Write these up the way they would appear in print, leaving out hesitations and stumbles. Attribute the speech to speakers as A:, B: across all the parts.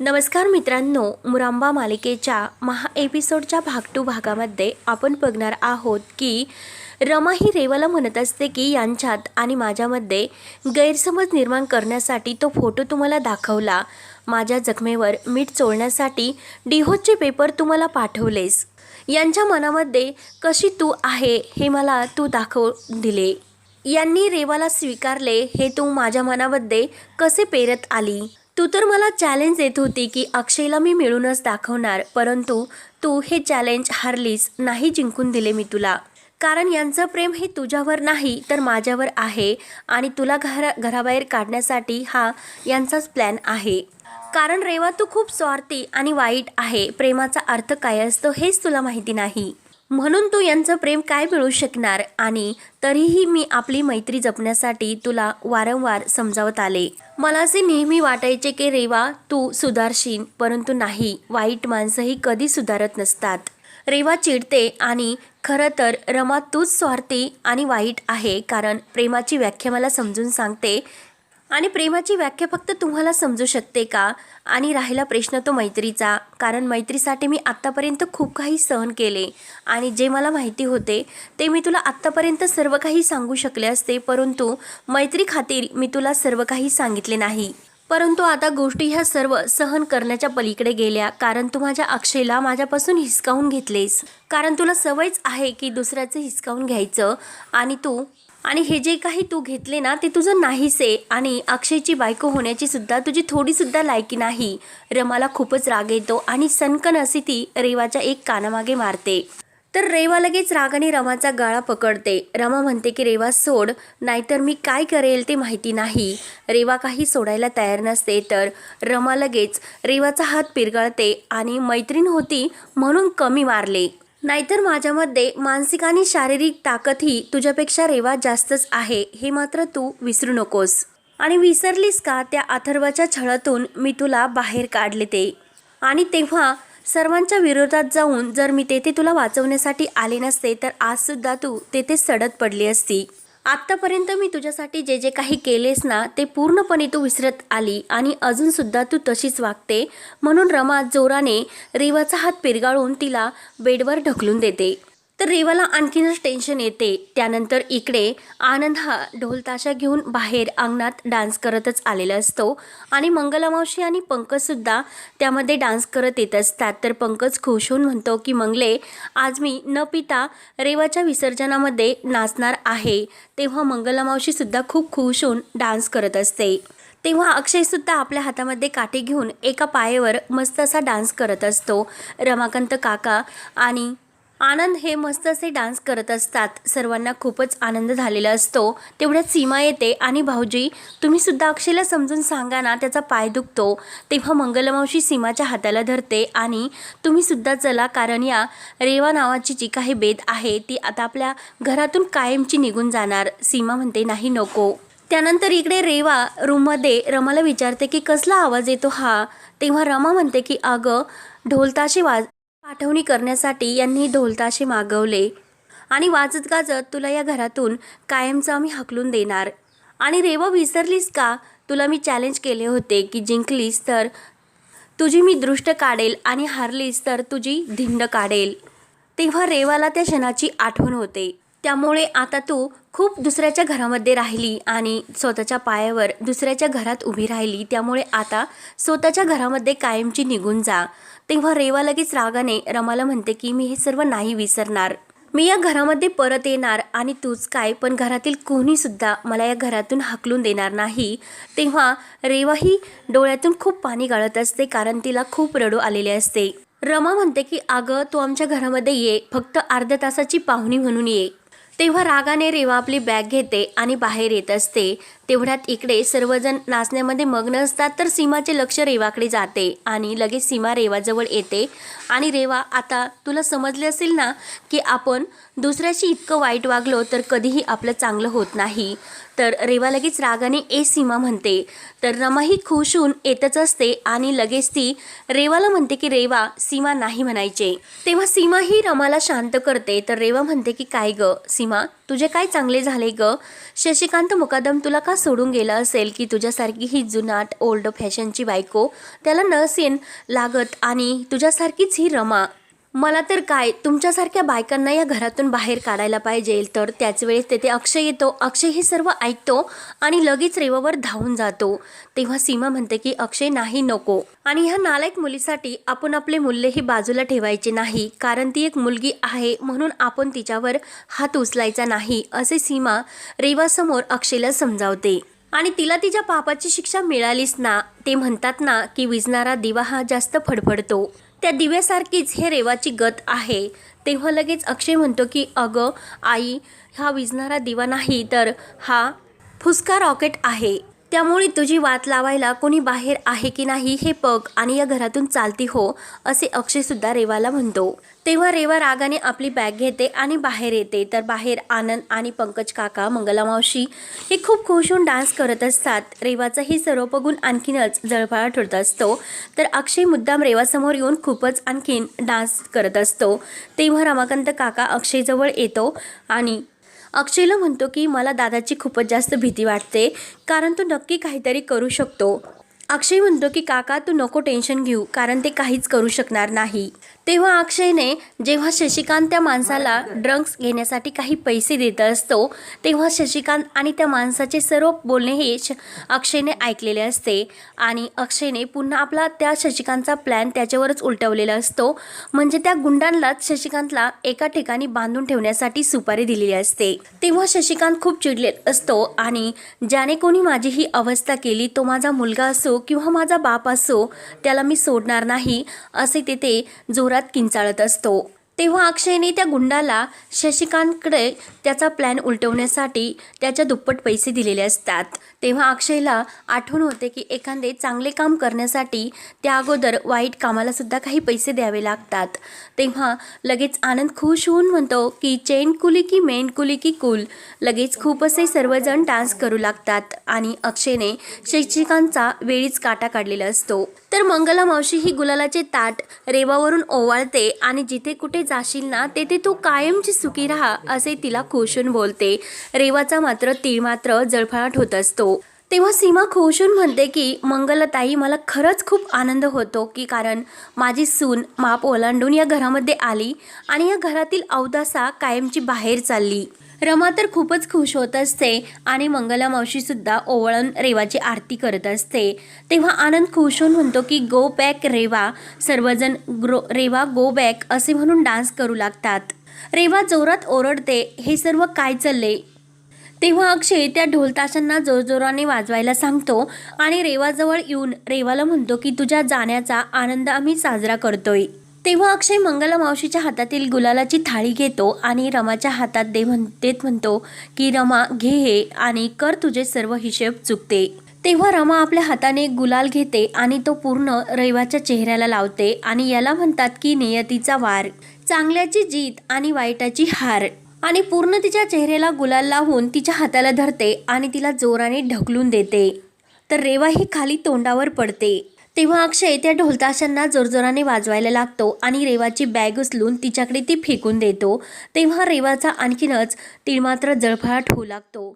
A: नमस्कार मित्रांनो, मुरांबा मालिकेच्या एपिसोडच्या भाग 2 भागामध्ये आपण बघणार आहोत की रमा ही रेवाला म्हणत असते की यांच्यात आणि माझ्यामध्ये गैरसमज निर्माण करण्यासाठी तो फोटो तुम्हाला दाखवला, माझ्या जखमेवर मीठ चोळण्यासाठी डिहोचे पेपर तुम्हाला पाठवलेस, यांच्या मनामध्ये कशी तू आहे हे मला तू दाखवून दिले, यांनी रेवाला स्वीकारले हे तू माझ्या मनामध्ये कसे पेरत आली। तू तर मला चॅलेंज देत होती की अक्षयला मी मिळूनच दाखवणार, परंतु तू हे चॅलेंज हारलीस, नाही जिंकून दिले मी तुला, कारण यांचं प्रेम हे तुझ्यावर नाही तर माझ्यावर आहे आणि तुला घराबाहेर काढण्यासाठी हा यांचाच प्लॅन आहे। कारण रेवा तू खूप स्वार्थी आणि वाईट आहे, प्रेमाचा अर्थ काय असतो हेच तुला माहिती नाही, म्हणून तू यांचं प्रेम काय मिळू शकणार, आणि तरीही मी आपली मैत्री जपण्यासाठी तुला वारंवार समजावत आले। मला असे नेहमी वाटायचे की रेवा तू सुधारशील, परंतु नाही, वाईट माणसंही कधी सुधारत नसतात। रेवा चिडते आणि खरं तर रमा तूच स्वार्थी आणि वाईट आहे, कारण प्रेमाची व्याख्या मला समजून सांगते आणि प्रेमाची व्याख्या फक्त तुम्हाला समजू शकते का। आणि राहिला प्रश्न तो मैत्रीचा, कारण मैत्रीसाठी मी आत्तापर्यंत खूप काही सहन केले आणि जे मला माहिती होते ते मी तुला आत्तापर्यंत सर्व काही सांगू शकले असते, परंतु मैत्री खातीर मी तुला सर्व काही सांगितले नाही। परंतु आता गोष्टी ह्या सर्व सहन करण्याच्या पलीकडे गेल्या, कारण तू माझ्या अक्षयला माझ्यापासून हिसकावून घेतलेस, कारण तुला सवयच आहे की दुसऱ्याचं हिसकावून घ्यायचं, आणि हे जे काही तू घेतले ना ते तुझं नाहीच आहे, आणि अक्षयची बायको होण्याची सुद्धा तुझी थोडीसुद्धा लायकी नाही। रमाला खूपच राग येतो आणि सनकन अशी ती रेवाच्या एक कानामागे मारते, तर रेवा लगेच रागाने रमाचा गळा पकडते। रमा म्हणते की रेवा सोड, नाहीतर मी काय करेल ते माहिती नाही। रेवा काही सोडायला तयार नसते, तर रमा लगेच रेवाचा हात पिरगळते आणि मैत्रीण होती म्हणून कमी मारले, नाहीतर माझ्यामध्ये मानसिक आणि शारीरिक ताकदही तुझ्यापेक्षा रेवा जास्तच आहे, हे मात्र तू विसरू नकोस। आणि विसरलीस का त्या अथर्वाच्या छळातून मी तुला बाहेर काढले ते, आणि तेव्हा सर्वांच्या विरोधात जाऊन जर मी तेथे तुला वाचवण्यासाठी आले नसते तर आजसुद्धा तू तेथे सडत पडली असती। आत्तापर्यंत मी तुझ्यासाठी जे जे काही केलेस ना ते पूर्णपणे तू विसरत आली आणि अजूनसुद्धा तू तशीच वागते, म्हणून रमा जोराने रेवाचा हात पिरगाळून तिला बेडवर ढकलून देते, तर रेवाला आणखीनच टेन्शन येते। त्यानंतर इकडे आनंद हा ढोल ताशा घेऊन बाहेर अंगणात डान्स करतच आलेला असतो आणि मंगला मावशी आणि पंकजसुद्धा त्यामध्ये डान्स करत येत असतात, तर पंकज खुश होऊन म्हणतो की मंगले, आज मी न पिता रेवाच्या विसर्जनामध्ये नाचणार आहे। तेव्हा मंगला मावशीसुद्धा खूप खुश होऊन डान्स करत असते, तेव्हा अक्षयसुद्धा आपल्या हातामध्ये काठी घेऊन एका पायावर मस्त असा डान्स करत असतो। रमाकांत काका आणि आनंद हे मस्त असे डान्स करत असतात, सर्वांना खूपच आनंद झालेला असतो। तेवढ्यात सीमा येते आणि भाऊजी तुम्ही सुद्धा अक्षयला समजून सांगा ना, त्याचा पाय दुखतो। तेव्हा मंगलमावशी सीमाच्या हाताला धरते आणि तुम्ही सुद्धा चला, कारण या रेवा नावाची जी काही बेद आहे ती आता आपल्या घरातून कायमची निघून जाणार। सीमा म्हणते नाही नको। त्यानंतर इकडे रेवा रूममध्ये रमाला विचारते की कसला आवाज येतो हा, तेव्हा रमा म्हणते की अगं ढोलताशे पाठवणी करण्यासाठी यांनी ढोलताशे मागवले आणि वाजत गाजत तुला या घरातून कायमचं आम्ही हकलून देणार। आणि रेवा विसरलीस का, तुला मी चॅलेंज केले होते की जिंकलीस तर तुझी मी दृष्ट काढेल आणि हारलीस तर तुझी धिंड काढेल। तेव्हा रेवाला त्या क्षणाची आठवण होते, त्यामुळे आता तू खूप दुसऱ्याच्या घरामध्ये राहिली आणि स्वतःच्या पायावर दुसऱ्याच्या घरात उभी राहिली, त्यामुळे आता स्वतःच्या घरामध्ये कायमची निघून जा। तेव्हा रेवा लगेच रागाने रमाला म्हणते की मी हे सर्व नाही विसरणार, मी या घरामध्ये परत येणार आणि तूच काय पण घरातील कोणीसुद्धा मला या घरातून हाकलून देणार नाही। तेव्हा रेवाही डोळ्यातून खूप पाणी गाळत असते, कारण तिला खूप रडू आलेले असते। रमा म्हणते की अगं तू आमच्या घरामध्ये ये, फक्त अर्ध्या तासाची पाहुणी म्हणून ये। तेव्हा रागाने रेवा आपली बॅग घेते आणि बाहेर येत असते। तेवढ्यात इकडे सर्वजण नाचण्यामध्ये मग्न असतात, तर सीमाचे लक्ष रेवाकडे जाते आणि लगेच सीमा रेवाजवळ येते आणि रेवा, आता तुला समजले असेल ना की आपण दुसऱ्याशी इतकं वाईट वागलो तर कधीही आपलं चांगलं होत नाही। तर रेवा लगेच रागाने ए सीमा म्हणते, तर रमाही खुश होऊन येतच असते आणि लगेच ती रेवाला म्हणते की रेवा सीमा नाही म्हणायचे। तेव्हा सीमा ही रमाला शांत करते, तर रेवा म्हणते की काय ग सीमा, तुझे काय चांगले झाले ग? शशिकांत मुकादम तुला का सोडून गेला असेल की तुझ्यासारखी ही जुनाट ओल्ड फॅशनची बायको त्याला नसेन लागत आणि तुझ्यासारखीच ही रमा. मला तर काय तुमच्यासारख्या बायकांना या घरातून बाहेर काढायला पाहिजे. तर त्याच वेळेस तेथे अक्षय येतो. अक्षय हे सर्व ऐकतो आणि लगेच रेवावर धावून जातो. तेव्हा सीमा म्हणते की अक्षय नाही, नको. आणि ह्या नालायक मुलीसाठी आपण आपले मूल्य ही बाजूला ठेवायचे नाही, कारण ती एक मुलगी आहे म्हणून आपण तिच्यावर हात उचलायचा नाही, असे सीमा रेवासमोर अक्षयला समजावते. आणि तिला तिच्या पापाची शिक्षा मिळालीच ना. ते म्हणतात ना की विझणारा दिवा हा जास्त फडफडतो, त्या दिव्यासारखीच हे रेवाची गत आहे. तेव्हा लगेच अक्षय म्हणतो की अगं आई, हा विझणारा दिवा नाही तर हा फुसका रॉकेट आहे. त्यामुळे तुझी वाट लावायला कोणी बाहेर आहे की नाही हे बघ आणि या घरातून चालती हो, असे अक्षयसुद्धा रेवाला म्हणतो. तेव्हा रेवा रागाने आपली बॅग घेते आणि बाहेर येते. तर बाहेर आनंद आणि पंकज काका, मंगला मावशी हे खूप खुश होऊन डान्स करत असतात. रेवाचं हे सर्व बघून आणखीनच जळफळाट होत असतो. तर अक्षय मुद्दाम रेवासमोर येऊन खूपच आणखीन डान्स करत असतो. तेव्हा रमाकांत काका अक्षयजवळ येतो आणि अक्षयला म्हणतो की मला दादाची खूपच जास्त भीती वाटते, कारण तो नक्की काहीतरी करू शकतो. अक्षय म्हणतो की काका तू नको टेन्शन घेऊ, कारण ते काहीच करू शकणार नाही. तेव्हा अक्षयने जेव्हा शशिकांत त्या माणसाला ड्रग्स घेण्यासाठी काही पैसे देत असतो, तेव्हा शशिकांत आणि त्या माणसाचे सर्व बोलणे हे अक्षयने ऐकलेले असते. आणि अक्षयने पुन्हा आपला त्या शशिकांतचा प्लॅन त्याच्यावरच उलटवलेला असतो. म्हणजे त्या गुंडांलाच शशिकांतला एका ठिकाणी बांधून ठेवण्यासाठी सुपारी दिलेली असते. तेव्हा शशिकांत खूप चिडलेला असतो आणि ज्याने कोणी माझी ही अवस्था केली, तो माझा मुलगा असो किंवा माझा बाप असो, त्याला मी सोडणार नाही, असे तेथे जोरात किंचाळत असतो. तेव्हा अक्षयने त्या गुंडाला शशिकांतकडे त्याचा प्लॅन उलटवण्यासाठी त्याच्या दुप्पट पैसे दिलेले असतात. तेव्हा अक्षयला आठवण होते की एखादे चांगले काम करण्यासाठी त्या अगोदर वाईट कामाला सुद्धा काही पैसे द्यावे लागतात. तेव्हा लगेच आनंद खुश होऊन म्हणतो की चेन कुली की मेन कुली की कुल. लगेच खूप असे सर्वजण डान्स करू लागतात आणि अक्षयने शशिकांतचा वेळीच काटा काढलेला असतो. तर मंगला मावशी ही गुलालाचे ताट रेवावरून ओवाळते आणि जिथे कुठे जाशील ना तेथे तू कायमची सुखी राहा, असे तिला खुशून बोलते. रेवाचा मात्र तीळ मात्र जळफळाट होत असतो. तेव्हा सीमा खुशून म्हणते की मंगलताई, मला खरंच खूप आनंद होतो की कारण माझी सून माप ओलांडून या घरामध्ये आली आणि या घरातील अवदासा कायमची बाहेर चालली. रमा तर खूपच खुश होत असते आणि मंगला मावशीसुद्धा ओवाळून रेवाची आरती करत असते. तेव्हा आनंद खुश होऊन म्हणतो की गो बॅक रेवा. सर्वजण रेवा गो बॅक असे म्हणून डान्स करू लागतात. रेवा जोरात ओरडते, हे सर्व काय चालले? तेव्हा अक्षय त्या ढोलताशांना जोरजोराने वाजवायला सांगतो आणि रेवाजवळ येऊन रेवाला म्हणतो की तुझ्या जाण्याचा आनंद आम्ही साजरा करतोय. तेव्हा अक्षय मंगला मावशीच्या हातातील गुलालाची थाळी घेतो आणि रमाच्या हातात देत म्हणतो की रमा घे हे आणि कर तुझे सर्व हिशेब चुकते. तेव्हा रमा आपल्या हाताने गुलाल घेते आणि तो पूर्ण रेवाच्या चेहऱ्याला लावते आणि याला म्हणतात की नियतीचा वार, चांगल्याची जीत आणि वाईटाची हार. आणि पूर्ण तिच्या चेहऱ्याला गुलाल लावून तिच्या हाताला धरते आणि तिला जोराने ढकलून देते. तर रेवा ही खाली तोंडावर पडते. तेव्हा अक्षय त्या ढोलताशांना जोरजोराने वाजवायला लागतो आणि रेवाची बॅग उचलून तिच्याकडे ती फेकून देतो. तेव्हा रेवाचा आणखीनच तीळमात्र जळफळाट होऊ लागतो.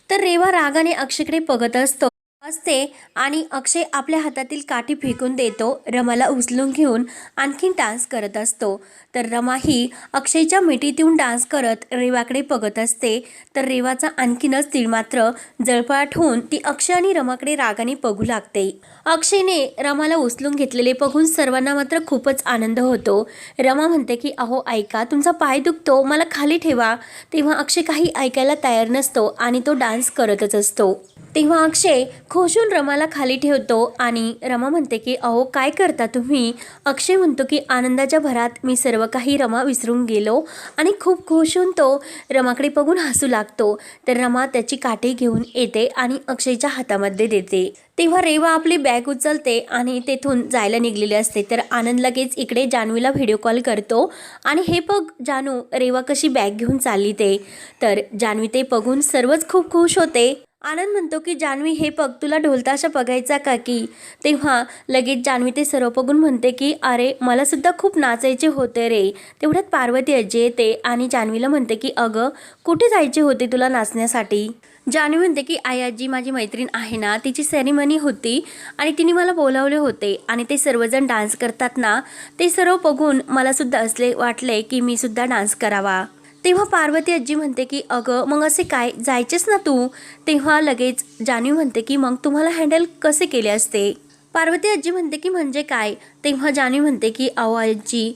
A: तर रेवा रागाने अक्षयकडे बघत असते आणि अक्षय आपल्या हातातील काठी फेकून देतो. रमाला उचलून घेऊन आणखीन डान्स करत असतो. तर रमा ही अक्षयच्या मिठीत येऊन डान्स करत रेवाकडे बघत असते. तर रेवाचा आणखीनच तीळमात्र जळफळाट होऊन ती अक्षय आणि रमाकडे रागाने बघू लागते. अक्षयने रमाला उचलून घेतलेले बघून सर्वांना मात्र खूपच आनंद होतो. रमा म्हणते की अहो ऐका, तुमचा पाय दुखतो, मला खाली ठेवा. तेव्हा अक्षय काही ऐकायला तयार नसतो आणि तो डान्स करतच असतो. तेव्हा अक्षय खुशून रमाला खाली ठेवतो आणि रमा म्हणते की अहो काय करता तुम्ही? अक्षय म्हणतो की आनंदाच्या भरात मी सर्व काही रमा विसरून गेलो आणि खूप खुश होऊन तो रमाकडे बघून हसू लागतो. तर रमा त्याची काठी घेऊन येते आणि अक्षयच्या हातामध्ये देते. तेव्हा रेवा आपली बॅग उचलते आणि तेथून जायला निघलेली असते. तर आनंद लगेच इकडे जान्हवीला व्हिडिओ कॉल करतो आणि हे बघ जानू, रेवा कशी बॅग घेऊन चालली ते. तर जान्हवी ते बघून सर्वच खूप खुश होते आनंद म्हणतो की जान्हवी हे बघ, तुला ढोलताशा बघायचा का की? तेव्हा लगेच जान्हवी ते सर्व बघून म्हणते की अरे मला सुद्धा खूप नाचायचे होते रे. तेवढ्यात पार्वती आजी येते आणि जान्हवीला म्हणते की अगं कुठे जायचे होते तुला नाचण्यासाठी? जान्हवी म्हणते की आई आजी माझी मैत्रीण आहे ना, तिची सेरेमनी होती आणि तिने मला बोलावले होते आणि ते सर्वजण डान्स करतात ना, ते सर्व बघून मला सुद्धा असले वाटले की मी सुद्धा डान्स करावा. तेव्हा पार्वती आजी म्हणते की अगं मग असे काय, जायचेच ना तू? तेव्हा लगेच जान्हवी म्हणते की मग तुम्हाला हँडल कसे केले असते? पार्वती आजी म्हणते की म्हणजे काय? तेव्हा जान्हवी म्हणते की अहो आजी,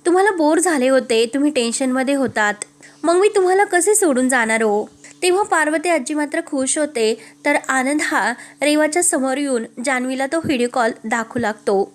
A: तुम्हाला बोर झाले होते, तुम्ही टेन्शनमध्ये होतात, मग मी तुम्हाला कसे सोडून जाणार हो? तेव्हा पार्वती आजी मात्र खुश होते. तर आनंद हा रेवाच्या समोर येऊन जान्हवीला तो व्हिडिओ कॉल दाखवू लागतो.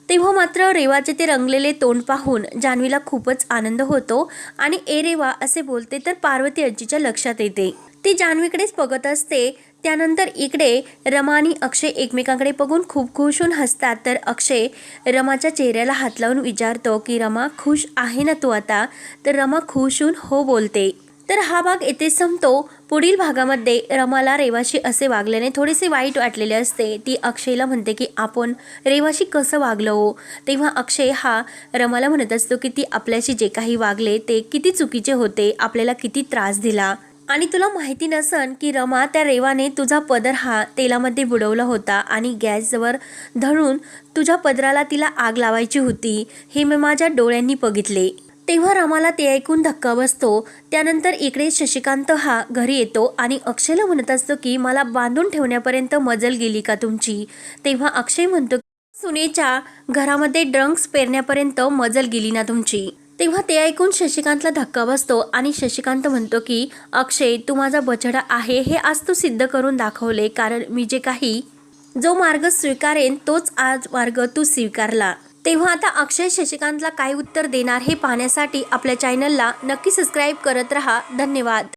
A: तेव्हा मात्र रेवाचे ते रंगलेले तोंड पाहून जान्हवीला खूपच आनंद होतो आणि ए रेवा असे बोलते तर पार्वती आजीच्या लक्षात येते. ती जान्हवीकडेच बघत असते. त्यानंतर इकडे रमा आणि अक्षय एकमेकांकडे बघून खूप खुश होऊन हसतात. तर अक्षय रमाच्या चेहऱ्याला हात लावून विचारतो की रमा खुश आहे ना तू आता? तर रमा खुश होऊन हो बोलते. तर हा भाग येथे संपतो. पुढील भागामध्ये रमाला रेवाशी असे वागल्याने थोडेसे वाईट वाटलेले असते. ती अक्षयला म्हणते की आपण रेवाशी कसं वागलो हो? तेव्हा अक्षय हा रमाला म्हणत असतो की ती आपल्याशी जे काही वागले ते किती चुकीचे होते, आपल्याला किती त्रास दिला आणि तुला माहिती नसन की रमा त्या रेवाने तुझा पदर हा तेलामध्ये बुडवला होता आणि गॅसवर धरून तुझ्या पदराला तिला आग लावायची होती, हे मी माझ्या डोळ्यांनी बघितले. तेव्हा रमाला ते ऐकून धक्का बसतो. त्यानंतर इकडे शशिकांत हा घरी येतो आणि अक्षयला म्हणत असतो की मला बांधून ठेवण्यापर्यंत मजल गेली का तुमची? तेव्हा अक्षय म्हणतो सुनेच्या घरामध्ये ड्रंक्स पेरण्यापर्यंत मजल गेली ना तुमची? तेव्हा ते ऐकून शशिकांतला धक्का बसतो आणि शशिकांत म्हणतो की अक्षय, तू माझा बछडा आहे हे आज तू सिद्ध करून दाखवले, कारण मी जे काही जो मार्ग स्वीकारेन तोच आज मार्ग तू स्वीकारला. तेव्हा आता अक्षय शशिकांतला काय उत्तर देणार हे पाहण्यासाठी आपल्या चॅनलला नक्की सबस्क्राईब करत रहा. धन्यवाद.